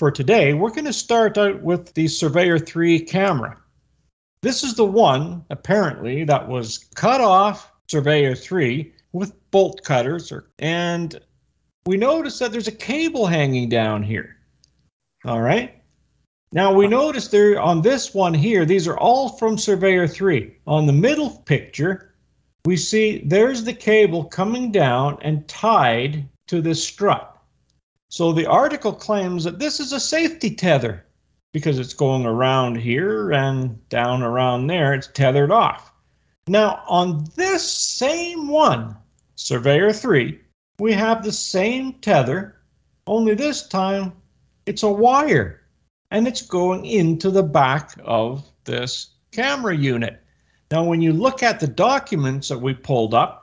For today, we're going to start out with the Surveyor 3 camera. This is the one, apparently, that was cut off Surveyor 3 with bolt cutters, and we notice that there's a cable hanging down here. All right. Now we notice there on this one here, these are all from Surveyor 3. On the middle picture, we see there's the cable coming down and tied to this strut. So the article claims that this is a safety tether because it's going around here and down around there. It's tethered off. Now on this same one, Surveyor 3, we have the same tether, only this time it's a wire and it's going into the back of this camera unit. Now when you look at the documents that we pulled up,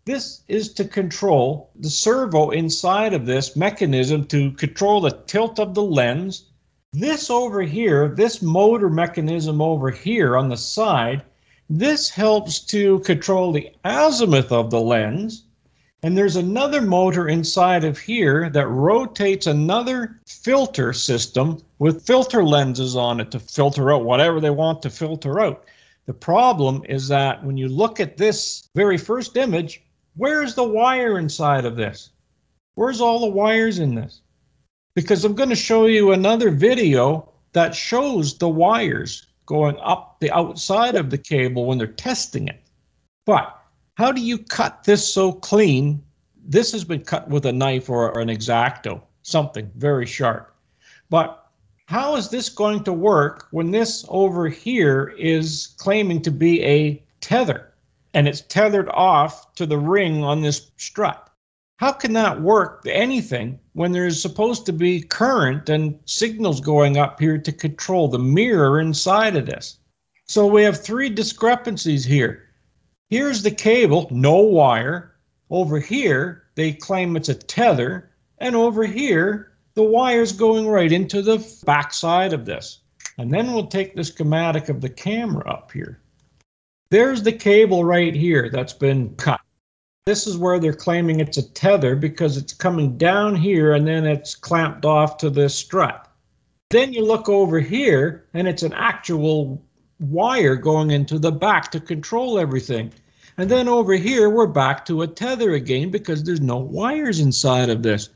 this is to control the servo inside of this mechanism to control the tilt of the lens. This over here, this motor mechanism over here on the side, this helps to control the azimuth of the lens. And there's another motor inside of here that rotates another filter system with filter lenses on it to filter out whatever they want to filter out. The problem is that when you look at this very first image, where's the wire inside of this? Where's all the wires in this? Because I'm going to show you another video that shows the wires going up the outside of the cable when they're testing it. But how do you cut this so clean? This has been cut with a knife or an X-Acto, something very sharp. But how is this going to work when this over here is claiming to be a tether? And it's tethered off to the ring on this strut. How can that work, anything, when there's supposed to be current and signals going up here to control the mirror inside of this? So we have three discrepancies here. Here's the cable, no wire. Over here, they claim it's a tether. And over here, the wire's going right into the backside of this. And then we'll take the schematic of the camera up here. There's the cable right here that's been cut. This is where they're claiming it's a tether because it's coming down here and then it's clamped off to this strut. Then you look over here and it's an actual wire going into the back to control everything. And then over here we're back to a tether again because there's no wires inside of this.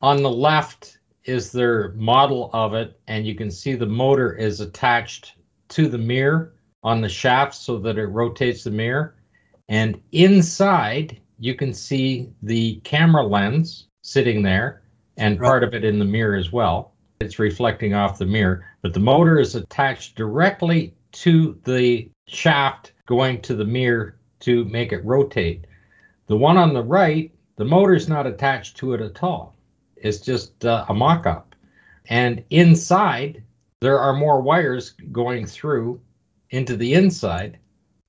On the left is their model of it, and you can see the motor is attached to the mirror on the shaft so that it rotates the mirror. And inside you can see the camera lens sitting there and part of it in the mirror as well. It's reflecting off the mirror, but the motor is attached directly to the shaft going to the mirror to make it rotate. The one on the right, the motor's not attached to it at all. It's just a mock-up. And inside there are more wires going through into the inside,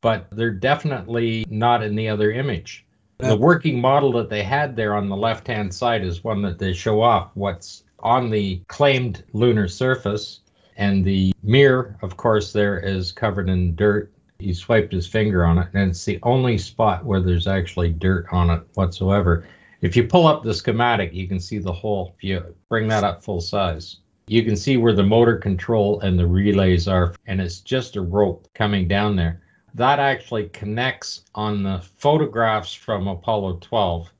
but they're definitely not in the other image. The working model that they had there on the left-hand side is one that they show off what's on the claimed lunar surface, and the mirror, of course, there is covered in dirt. He swiped his finger on it, and it's the only spot where there's actually dirt on it whatsoever. If you pull up the schematic, you can see the whole. If you bring that up full size, you can see where the motor control and the relays are, and it's just a rope coming down there. That actually connects on the photographs from Apollo 12.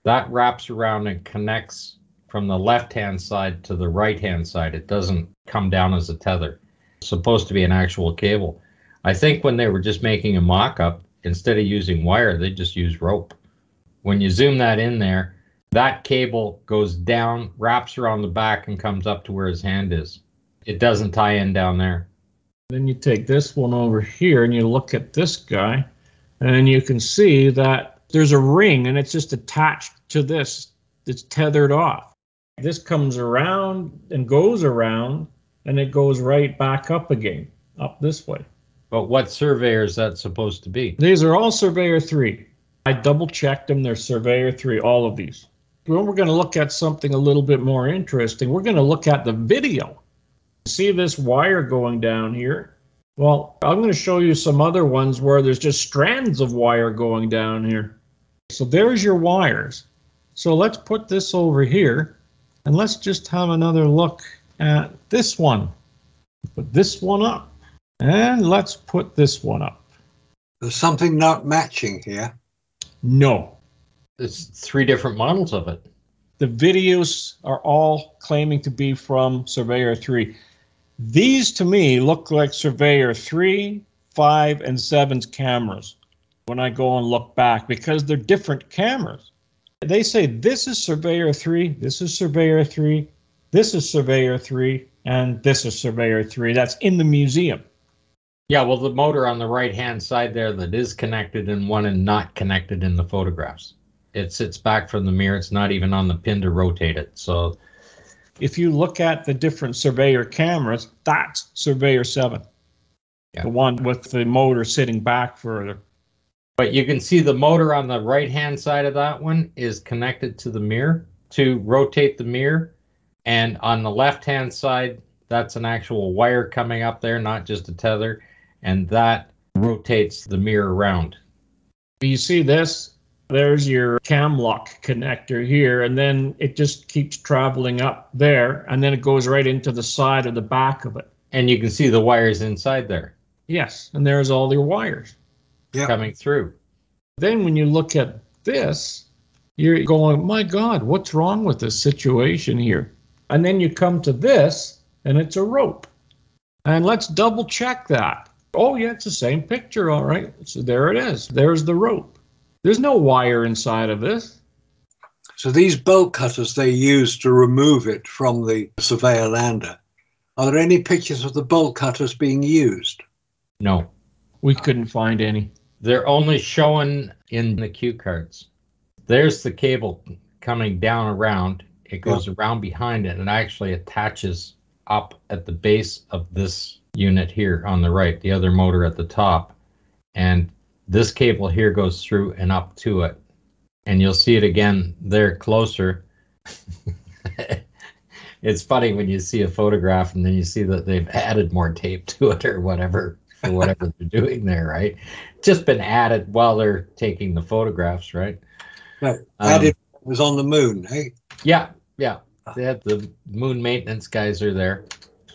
That wraps around and connects from the left-hand side to the right-hand side. It doesn't come down as a tether. It's supposed to be an actual cable. I think when they were just making a mock-up, instead of using wire, they just used rope. When you zoom that in there, that cable goes down, wraps around the back, and comes up to where his hand is. It doesn't tie in down there. Then you take this one over here and you look at this guy, and you can see that there's a ring and it's just attached to this. It's tethered off. This comes around and goes around, and it goes right back up again, up this way. But what surveyor is that supposed to be? These are all Surveyor 3. I double checked them. They're Surveyor 3, all of these. When we're going to look at something a little bit more interesting, we're going to look at the video. See this wire going down here? Well, I'm going to show you some other ones where there's just strands of wire going down here. So there's your wires. So let's put this over here and let's just have another look at this one. Put this one up. And let's put this one up. There's something not matching here. No. There's 3 different models of it. The videos are all claiming to be from Surveyor 3. These, to me, look like Surveyor 3, 5, and 7's cameras when I go and look back, because they're different cameras. They say this is Surveyor 3, this is Surveyor 3, this is Surveyor 3, and this is Surveyor 3. That's in the museum. Yeah, well, the motor on the right-hand side there that is connected in one and not connected in the photographs. It sits back from the mirror. It's not even on the pin to rotate it. So if you look at the different Surveyor cameras, that's Surveyor 7. Yeah. The one with the motor sitting back further. But you can see the motor on the right-hand side of that one is connected to the mirror to rotate the mirror. And on the left-hand side, that's an actual wire coming up there, not just a tether. And that rotates the mirror around. You see this? There's your cam lock connector here, and then it just keeps traveling up there, and then it goes right into the side of the back of it. And you can see the wires inside there. Yes, and there's all your wires coming through. Then when you look at this, you're going, my God, what's wrong with this situation here? And then you come to this, and it's a rope. And let's double check that. Oh, yeah, it's the same picture, all right. So there it is. There's the rope. There's no wire inside of this. So these bolt cutters they use to remove it from the Surveyor lander. Are there any pictures of the bolt cutters being used? No. We couldn't find any. They're only showing in the cue cards. There's the cable coming down around. It goes around behind it and actually attaches up at the base of this unit here on the right, the other motor at the top. And this cable here goes through and up to it. And you'll see it again there closer. It's funny when you see a photograph and then you see that they've added more tape to it or whatever, for whatever they're doing there, right? Just been added while they're taking the photographs, right? Right. Added was on the moon, hey? Yeah, yeah. They had the moon maintenance guys are there.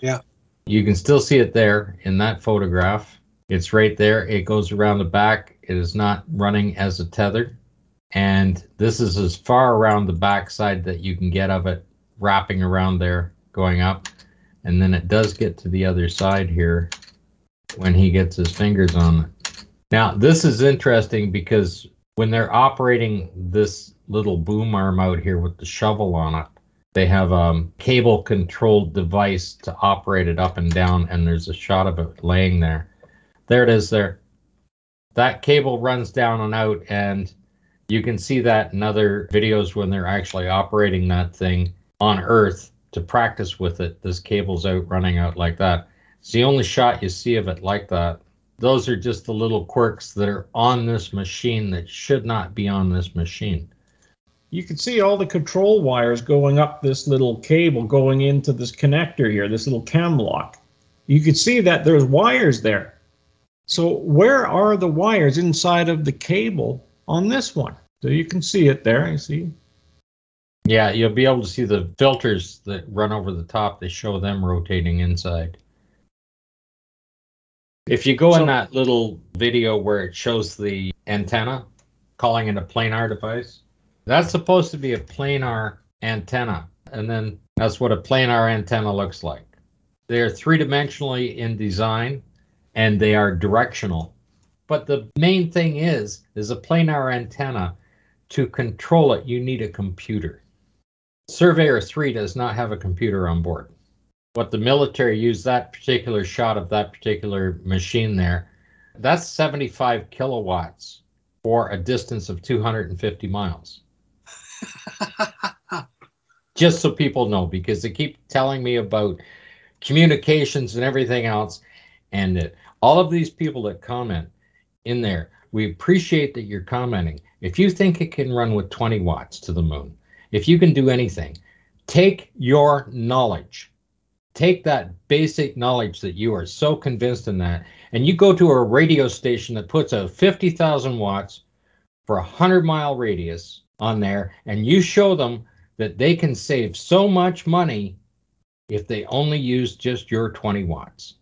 Yeah. You can still see it there in that photograph. It's right there. It goes around the back. It is not running as a tether. And this is as far around the back side that you can get of it, wrapping around there, going up. And then it does get to the other side here when he gets his fingers on it. Now, this is interesting because when they're operating this little boom arm out here with the shovel on it, they have a cable-controlled device to operate it up and down, and there's a shot of it laying there. There it is there. That cable runs down and out, and you can see that in other videos when they're actually operating that thing on Earth to practice with it. This cable's out running out like that. It's the only shot you see of it like that. Those are just the little quirks that are on this machine that should not be on this machine. You can see all the control wires going up this little cable going into this connector here, this little cam lock. You can see that there's wires there. So where are the wires inside of the cable on this one? So you can see it there, you see. Yeah, you'll be able to see the filters that run over the top. They show them rotating inside. If you go in that little video where it shows the antenna, calling it a planar device, that's supposed to be a planar antenna. And then that's what a planar antenna looks like. They're three-dimensionally in design, and they are directional. But the main thing is a planar antenna. To control it, you need a computer. Surveyor 3 does not have a computer on board. What the military used that particular shot of that particular machine there, that's 75 kilowatts for a distance of 250 miles. Just so people know, because they keep telling me about communications and everything else. And all of these people that comment in there, we appreciate that you're commenting. If you think it can run with 20 watts to the moon, if you can do anything, take your knowledge, take that basic knowledge that you are so convinced in that, and you go to a radio station that puts out 50,000 watts for a 100-mile radius on there, and you show them that they can save so much money if they only use just your 20 watts.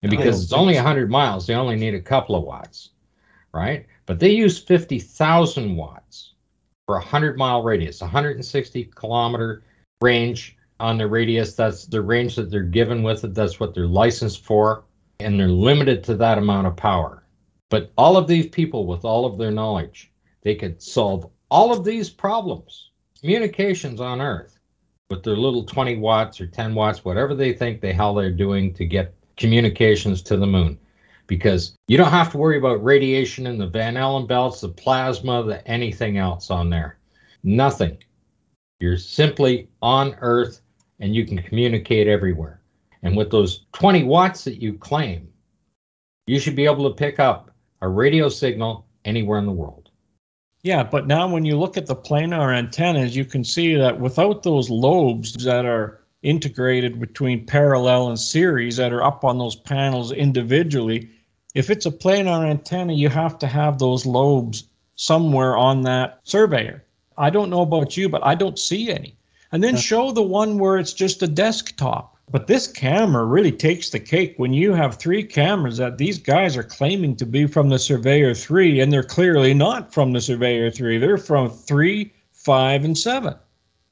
And because it's only 100 miles, they only need a couple of watts, right? But they use 50,000 watts for a 100-mile radius, 160-kilometer range on the radius. That's the range that they're given with it. That's what they're licensed for. And they're limited to that amount of power. But all of these people with all of their knowledge, they could solve all of these problems, communications on Earth, with their little 20 watts or 10 watts, whatever they think they're doing to get communications to the moon. Because you don't have to worry about radiation in the Van Allen belts, the plasma, the anything else on there. Nothing. You're simply on Earth and you can communicate everywhere. And with those 20 watts that you claim, you should be able to pick up a radio signal anywhere in the world. Yeah, but now when you look at the planar antennas, you can see that without those lobes that are integrated between parallel and series that are up on those panels individually, if it's a planar antenna, you have to have those lobes somewhere on that surveyor. I don't know about you, but I don't see any. And then show the one where it's just a desktop. But this camera really takes the cake when you have 3 cameras that these guys are claiming to be from the Surveyor 3, and they're clearly not from the Surveyor 3. They're from 3, 5, and 7.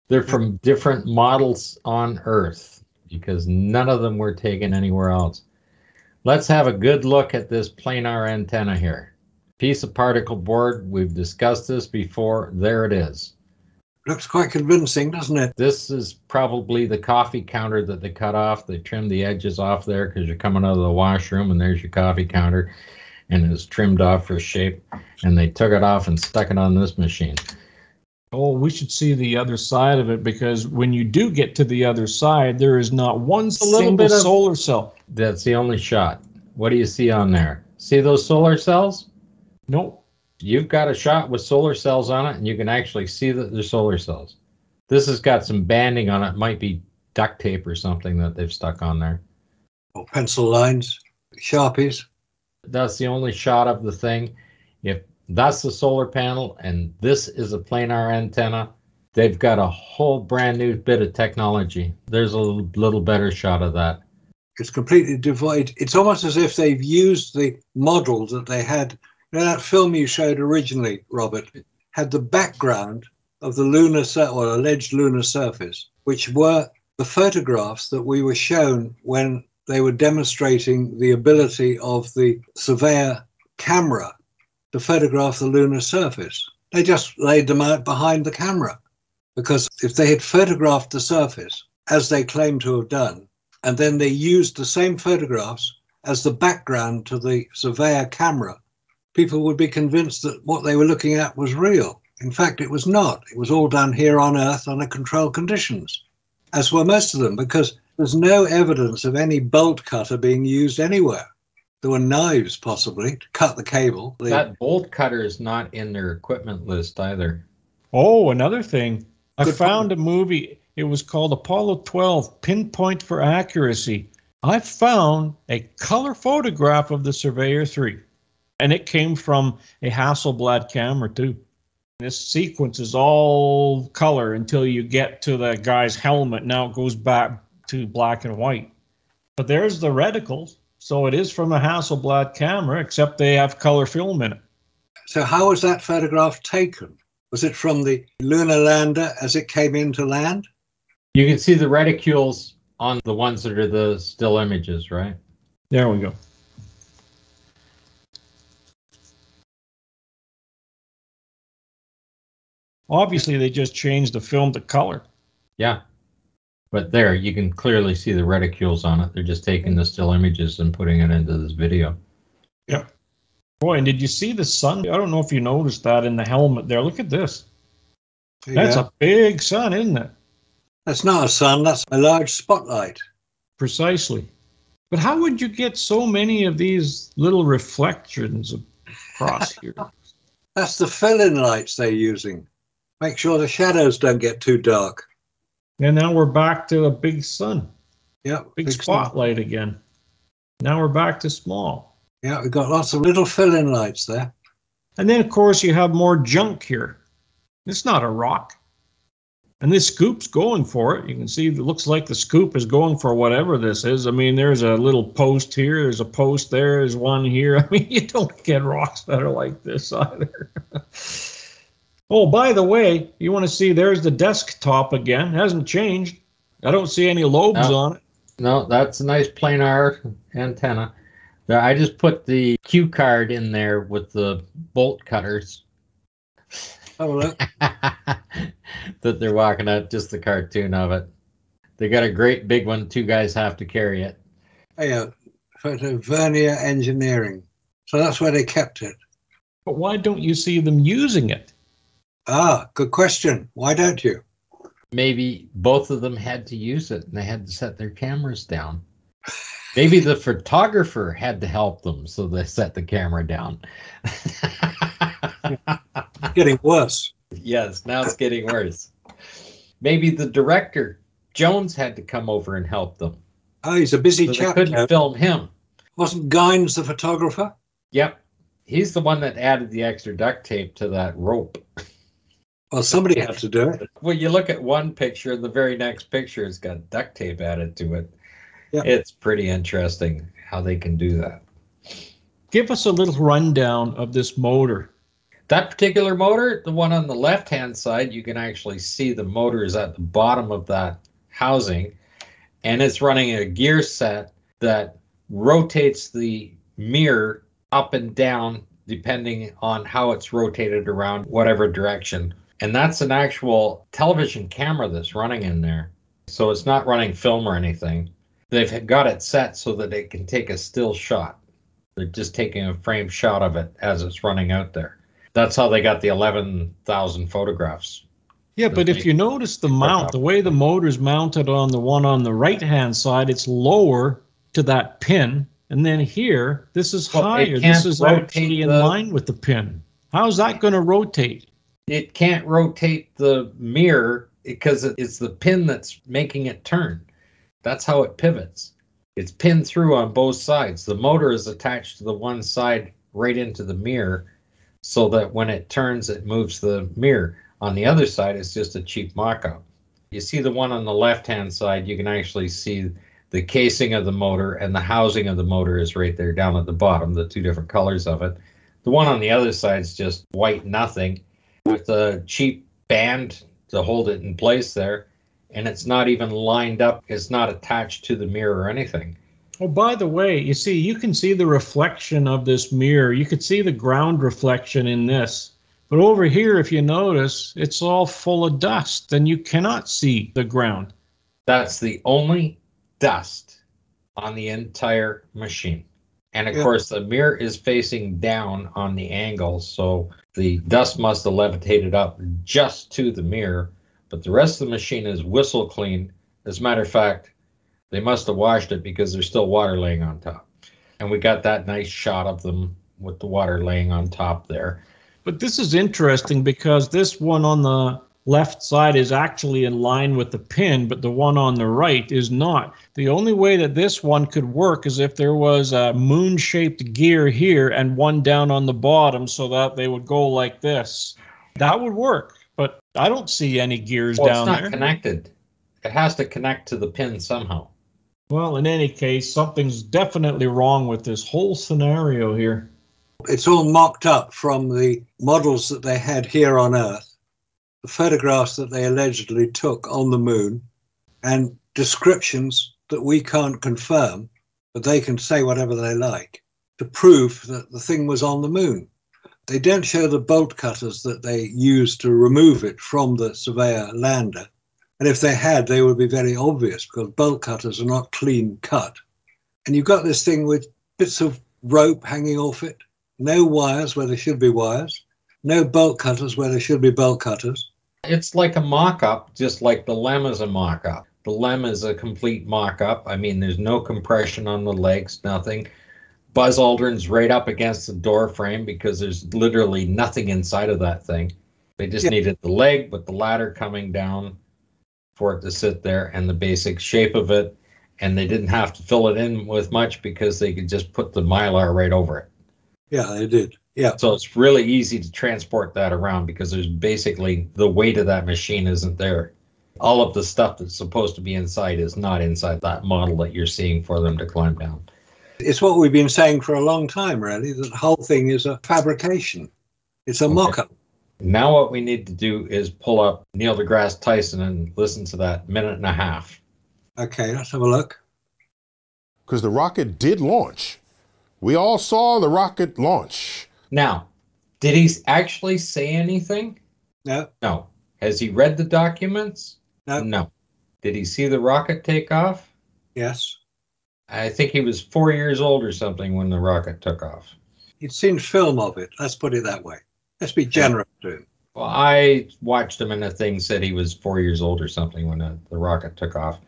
They're from different models on Earth because none of them were taken anywhere else. Let's have a good look at this planar antenna here. Piece of particle board. We've discussed this before. There it is. Looks quite convincing, doesn't it? This is probably the coffee counter that they cut off. They trimmed the edges off there because you're coming out of the washroom and there's your coffee counter and it's trimmed off for shape. And they took it off and stuck it on this machine. Oh, we should see the other side of it, because when you do get to the other side, there is not one single solar cell. That's the only shot. What do you see on there? See those solar cells? Nope. You've got a shot with solar cells on it, and you can actually see that they're solar cells. This has got some banding on it. It might be duct tape or something that they've stuck on there. Or pencil lines, Sharpies. That's the only shot of the thing. If that's the solar panel and this is a planar antenna, they've got a whole brand new bit of technology. There's a little better shot of that. It's completely devoid. It's almost as if they've used the model that they had. You know, that film you showed originally, Robert, had the background of the lunar or alleged lunar surface, which were the photographs that we were shown when they were demonstrating the ability of the Surveyor camera to photograph the lunar surface. They just laid them out behind the camera, because if they had photographed the surface, as they claim to have done, and then they used the same photographs as the background to the Surveyor camera, people would be convinced that what they were looking at was real. In fact, it was not. It was all done here on Earth under controlled conditions, as were most of them, because there's no evidence of any bolt cutter being used anywhere. There were knives, possibly, to cut the cable. That bolt cutter is not in their equipment list either. Oh, another thing. I found a movie. It was called Apollo 12, Pinpoint for Accuracy. I found a color photograph of the Surveyor 3. And it came from a Hasselblad camera, too. This sequence is all color until you get to the guy's helmet. Now it goes back to black and white. But there's the reticles. So it is from a Hasselblad camera, except they have color film in it. So how was that photograph taken? Was it from the lunar lander as it came into land? You can see the reticules on the ones that are the still images, right? There we go. Obviously, they just changed the film to color. Yeah. But there, you can clearly see the reticules on it. They're just taking the still images and putting it into this video. Yeah. Boy, and did you see the sun? I don't know if you noticed that in the helmet there. Look at this. Yeah. That's a big sun, isn't it? That's not a sun. That's a large spotlight. Precisely. But how would you get so many of these little reflections across here? That's the fill-in lights they're using. Make sure the shadows don't get too dark. And now we're back to a big sun. Yeah. Big spotlight again. Now we're back to small. Yeah, we've got lots of little fill-in lights there. And then, of course, you have more junk here. It's not a rock. And this scoop's going for it. You can see it looks like the scoop is going for whatever this is. I mean, there's a little post here. There's a post there. There's one here. I mean, you don't get rocks that are like this either. Oh, by the way, you want to see there's the desktop again. It hasn't changed. I don't see any lobes on it. No, that's a nice planar antenna. I just put the cue card in there with the bolt cutters. Oh, look. That they're walking out, just the cartoon of it. They got a great big one. 2 guys have to carry it. Yeah, for the vernier engineering. So that's where they kept it. But why don't you see them using it? Ah, good question. Why don't you? Maybe both of them had to use it and they had to set their cameras down. Maybe the photographer had to help them, so they set the camera down. Getting worse. Yes, now it's getting worse. Maybe the director, Jones, had to come over and help them. Oh, he's a busy So they chap. couldn't film him. Wasn't Gynes the photographer? Yep. He's the one that added the extra duct tape to that rope. Well, somebody had to do it. Well, you look at one picture, and the very next picture has got duct tape added to it. Yeah. It's pretty interesting how they can do that. Give us a little rundown of this motor. That particular motor, the one on the left-hand side, you can actually see the motor is at the bottom of that housing, and it's running a gear set that rotates the mirror up and down depending on how it's rotated around whatever direction. And that's an actual television camera that's running in there. So it's not running film or anything. They've got it set so that it can take a still shot. They're just taking a frame shot of it as it's running out there. That's how they got the 11,000 photographs. Yeah, but if you notice the mount, the way the motor's mounted on the one on the right-hand side, it's lower to that pin. And then here, this is higher. This is actually in line with the pin. How's that going to rotate? It can't rotate the mirror because it's the pin that's making it turn. That's how it pivots. It's pinned through on both sides. The motor is attached to the one side right into the mirror so that when it turns, it moves the mirror. On the other side, it's just a cheap mock-up. You see the one on the left-hand side, you can actually see the casing of the motor, and the housing of the motor is right there down at the bottom, the 2 different colors of it. The one on the other side is just white nothing with a cheap band to hold it in place there, and it's not even lined up. It's not attached to the mirror or anything. Oh, by the way, you see, you can see the reflection of this mirror. You could see the ground reflection in this. But over here, if you notice, it's all full of dust, and you cannot see the ground. That's the only dust on the entire machine. And of course, the mirror is facing down on the angle, so the dust must have levitated up just to the mirror, but the rest of the machine is whistle clean. As a matter of fact, they must have washed it because there's still water laying on top. And we got that nice shot of them with the water laying on top there. But this is interesting because this one on the left side is actually in line with the pin, but the one on the right is not. The only way that this one could work is if there was a moon-shaped gear here and one down on the bottom so that they would go like this. That would work, but I don't see any gears down there. It's not connected. It has to connect to the pin somehow. Well, in any case, something's definitely wrong with this whole scenario here. It's all mocked up from the models that they had here on Earth, the photographs that they allegedly took on the moon, and descriptions that we can't confirm, but they can say whatever they like to prove that the thing was on the moon. They don't show the bolt cutters that they used to remove it from the Surveyor lander. And if they had, they would be very obvious because bolt cutters are not clean cut. And you've got this thing with bits of rope hanging off it, no wires where there should be wires, no bolt cutters where there should be bolt cutters. It's like a mock-up, just like the LEM is a mock-up. The LEM is a complete mock-up. I mean, there's no compression on the legs, nothing. Buzz Aldrin's right up against the door frame because there's literally nothing inside of that thing. They just needed the leg with the ladder coming down for it to sit there and the basic shape of it. And they didn't have to fill it in with much because they could just put the Mylar right over it. Yeah, they did. Yeah. So it's really easy to transport that around because there's basically the weight of that machine isn't there. All of the stuff that's supposed to be inside is not inside that model that you're seeing for them to climb down. It's what we've been saying for a long time, really, that the whole thing is a fabrication. It's a mock-up. Now what we need to do is pull up Neil deGrasse Tyson and listen to that minute and a half. Okay, let's have a look. Because the rocket did launch. We all saw the rocket launch. Now, did he actually say anything? No. No. Has he read the documents? No. No. Did he see the rocket take off? Yes. I think he was 4 years old or something when the rocket took off. He'd seen film of it. Let's put it that way. Let's be generous to him. Well, I watched him, and the thing said he was 4 years old or something when the rocket took off.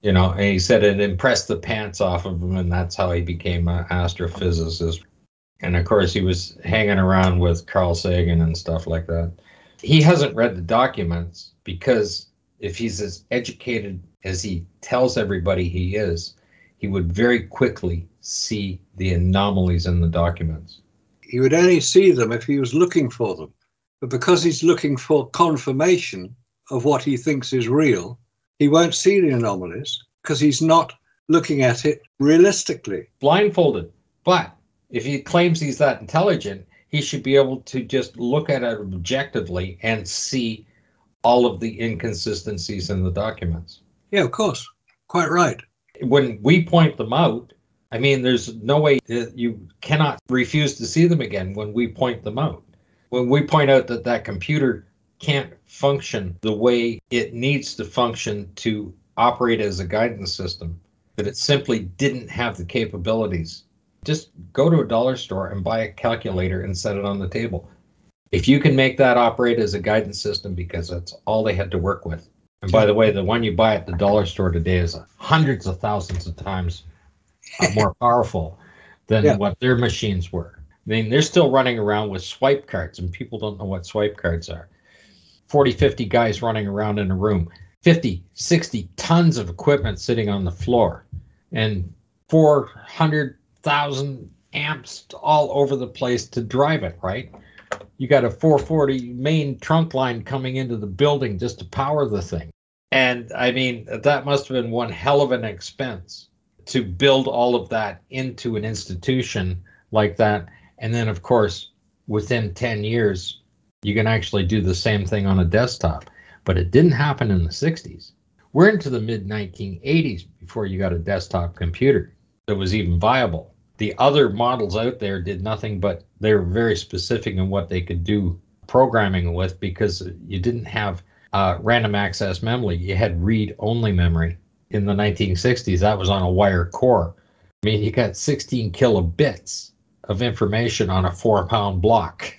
You know, and he said it impressed the pants off of him, and that's how he became an astrophysicist. And of course, he was hanging around with Carl Sagan and stuff like that. He hasn't read the documents because if he's as educated as he tells everybody he is, he would very quickly see the anomalies in the documents. He would only see them if he was looking for them. But because he's looking for confirmation of what he thinks is real, he won't see the anomalies because he's not looking at it realistically. Blindfolded. But if he claims he's that intelligent, he should be able to just look at it objectively and see all of the inconsistencies in the documents. Yeah, of course. Quite right. When we point them out, I mean, there's no way that you cannot refuse to see them again when we point them out. When we point out that that computer can't function the way it needs to function to operate as a guidance system, that it simply didn't have the capabilities. Just go to a dollar store and buy a calculator and set it on the table. If you can make that operate as a guidance system, because that's all they had to work with. And by the way, the one you buy at the dollar store today is hundreds of thousands of times more powerful than what their machines were. I mean, they're still running around with swipe cards, and people don't know what swipe cards are. 40, 50 guys running around in a room, 50, 60 tons of equipment sitting on the floor, and 400,000 amps all over the place to drive it, right? You got a 440 main trunk line coming into the building just to power the thing. And I mean, that must have been one hell of an expense to build all of that into an institution like that. And then, of course, within 10 years, you can actually do the same thing on a desktop. But it didn't happen in the 60s. We're into the mid-1980s before you got a desktop computer that was even viable. The other models out there did nothing, but they were very specific in what they could do programming with, because you didn't have random access memory. You had read-only memory. In the 1960s, that was on a wire core. I mean, you got 16 kilobits of information on a 4-pound block.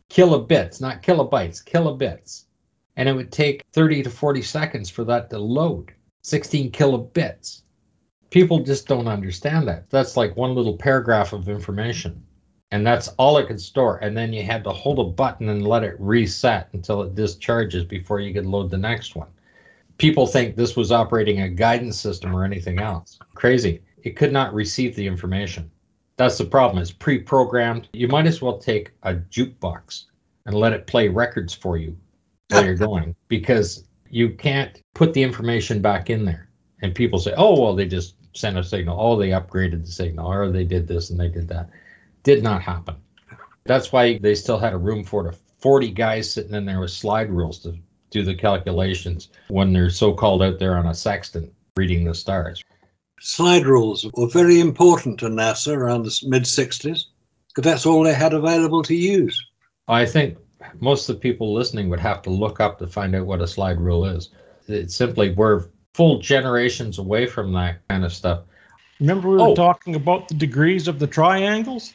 Kilobits, not kilobytes, kilobits. And it would take 30 to 40 seconds for that to load. 16 kilobits. People just don't understand that. That's like one little paragraph of information. And that's all it could store. And then you had to hold a button and let it reset until it discharges before you could load the next one. People think this was operating a guidance system or anything else. Crazy. It could not receive the information. That's the problem. It's pre-programmed. You might as well take a jukebox and let it play records for you while you're going, because you can't put the information back in there. And people say, oh, well, they just sent a signal. Oh, they upgraded the signal, or they did this and they did that. Did not happen. That's why they still had a room for 40 guys sitting in there with slide rules to do the calculations when they're so-called out there on a sextant reading the stars. Slide rules were very important to NASA around the mid-60s, because that's all they had available to use. I think most of the people listening would have to look up to find out what a slide rule is. It's simply, we're full generations away from that kind of stuff. Remember we were talking about the degrees of the triangles?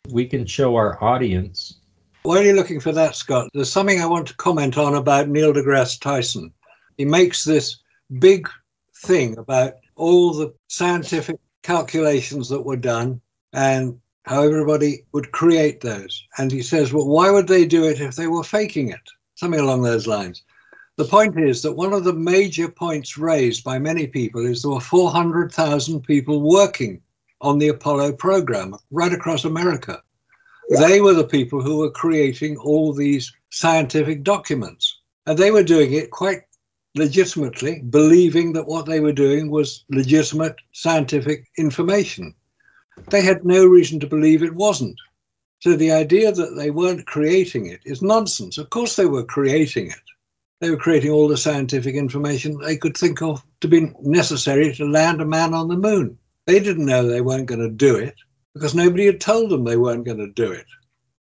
We can show our audience. While you're looking for that, Scott, there's something I want to comment on about Neil deGrasse Tyson. He makes this big thing about all the scientific calculations that were done and how everybody would create those. And he says, well, why would they do it if they were faking it? Something along those lines. The point is that one of the major points raised by many people is there were 400,000 people working on the Apollo program right across America. They were the people who were creating all these scientific documents. And they were doing it quite legitimately, believing that what they were doing was legitimate scientific information. They had no reason to believe it wasn't. So the idea that they weren't creating it is nonsense. Of course they were creating it. They were creating all the scientific information they could think of to be necessary to land a man on the moon. They didn't know they weren't going to do it because nobody had told them they weren't going to do it.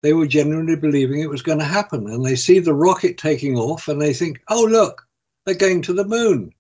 They were genuinely believing it was going to happen. And they see the rocket taking off and they think, oh, look, they're going to the moon.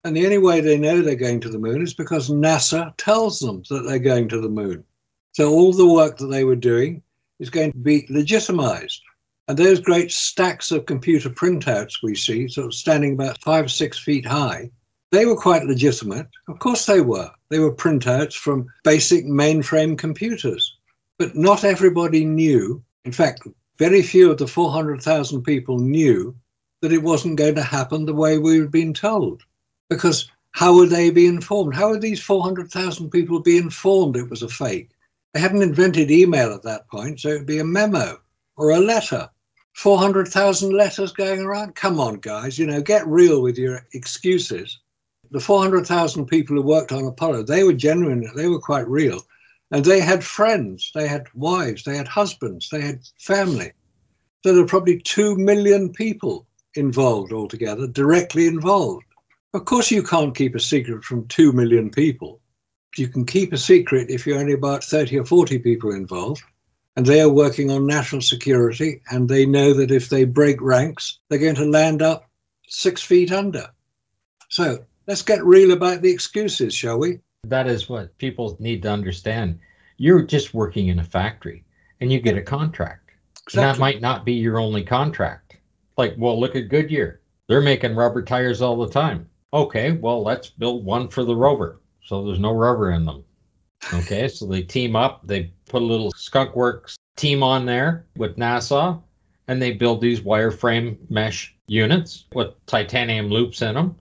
And the only way they know they're going to the moon is because NASA tells them that they're going to the moon. So all the work that they were doing is going to be legitimized. And those great stacks of computer printouts we see, sort of standing about 5 or 6 feet high, they were quite legitimate. Of course they were. They were printouts from basic mainframe computers. But not everybody knew. In fact, very few of the 400,000 people knew that it wasn't going to happen the way we were being told. Because how would they be informed? How would these 400,000 people be informed it was a fake? They hadn't invented email at that point, so it would be a memo or a letter. 400,000 letters going around? Come on, guys, get real with your excuses. The 400,000 people who worked on Apollo, they were genuine, they were quite real. And they had friends, they had wives, they had husbands, they had family. So there were probably 2 million people involved altogether, directly involved. Of course, you can't keep a secret from 2 million people. You can keep a secret if you're only about 30 or 40 people involved. And they are working on national security, and they know that if they break ranks, they're going to land up 6 feet under. So let's get real about the excuses, shall we? That is what people need to understand. You're just working in a factory, and you get a contract. Exactly. And that might not be your only contract. Like, well, look at Goodyear. They're making rubber tires all the time. Okay, well, let's build one for the rover, so there's no rubber in them. Okay, so they team up, they put a little Skunk Works team on there with NASA, and they build these wireframe mesh units with titanium loops in them.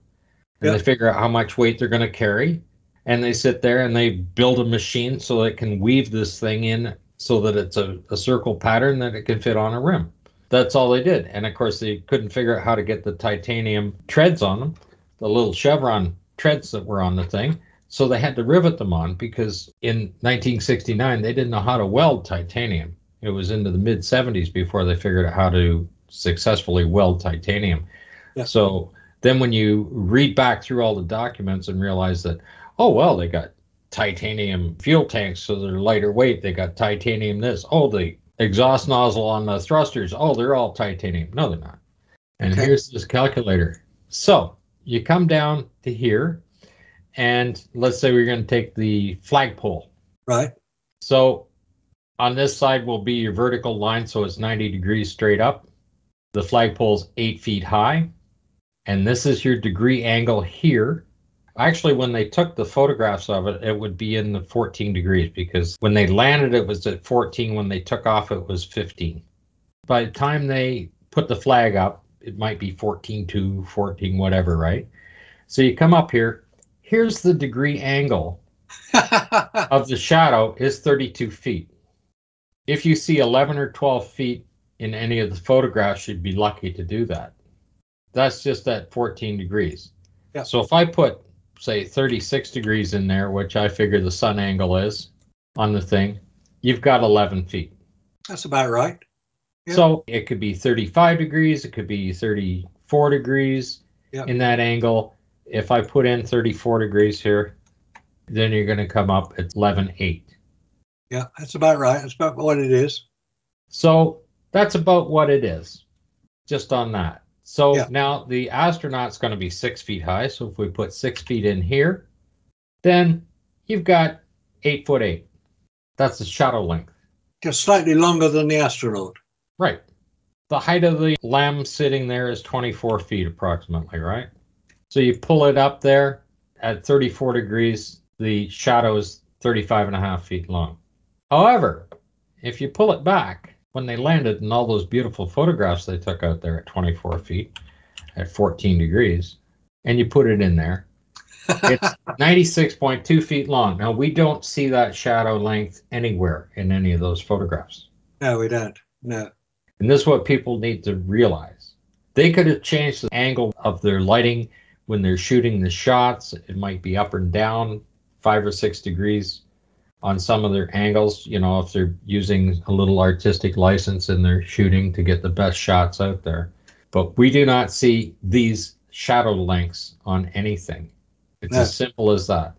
And They figure out how much weight they're going to carry. And they sit there and they build a machine so it can weave this thing in so that it's a circle pattern that it can fit on a rim. That's all they did. And of course, they couldn't figure out how to get the titanium treads on them, the little chevron treads that were on the thing. So they had to rivet them on because in 1969, they didn't know how to weld titanium. It was into the mid 70s before they figured out how to successfully weld titanium. Yeah. So then when you read back through all the documents and realize that, oh, well, they got titanium fuel tanks, so they're lighter weight. They got titanium this. Oh, the exhaust nozzle on the thrusters. Oh, they're all titanium. No, they're not. And here's this calculator. So you come down to here. And let's say we're going to take the flagpole. Right. So on this side will be your vertical line, so it's 90 degrees straight up. The flagpole's 8 feet high. And this is your degree angle here. Actually, when they took the photographs of it, it would be in the 14 degrees because when they landed, it was at 14. When they took off, it was 15. By the time they put the flag up, it might be 14.2, 14, whatever, right? So you come up here. Here's the degree angle of the shadow is 32 feet. If you see 11 or 12 feet in any of the photographs, you'd be lucky to do that. That's just at 14 degrees. Yeah. So if I put, say, 36 degrees in there, which I figure the sun angle is on the thing, you've got 11 feet. That's about right. Yeah. So it could be 35 degrees. It could be 34 degrees in that angle. If I put in 34 degrees here, then you're going to come up at 11.8. Yeah, that's about right. That's about what it is. So that's about what it is, just on that. So now the astronaut's going to be 6 feet high. So if we put 6 feet in here, then you've got 8'8". That's the shadow length. Just slightly longer than the astronaut. Right. The height of the lamb sitting there is 24 feet approximately, right? So you pull it up there at 34 degrees, the shadow is 35.5 feet long. However, if you pull it back, when they landed and all those beautiful photographs they took out there at 24 feet, at 14 degrees, and you put it in there, it's 96.2 feet long. Now, we don't see that shadow length anywhere in any of those photographs. No, we don't. No. And this is what people need to realize. They could have changed the angle of their lighting when they're shooting the shots. It might be up and down 5 or 6 degrees on some of their angles, you know, if they're using a little artistic license in their shooting to get the best shots out there. But we do not see these shadow lengths on anything. It's as simple as that.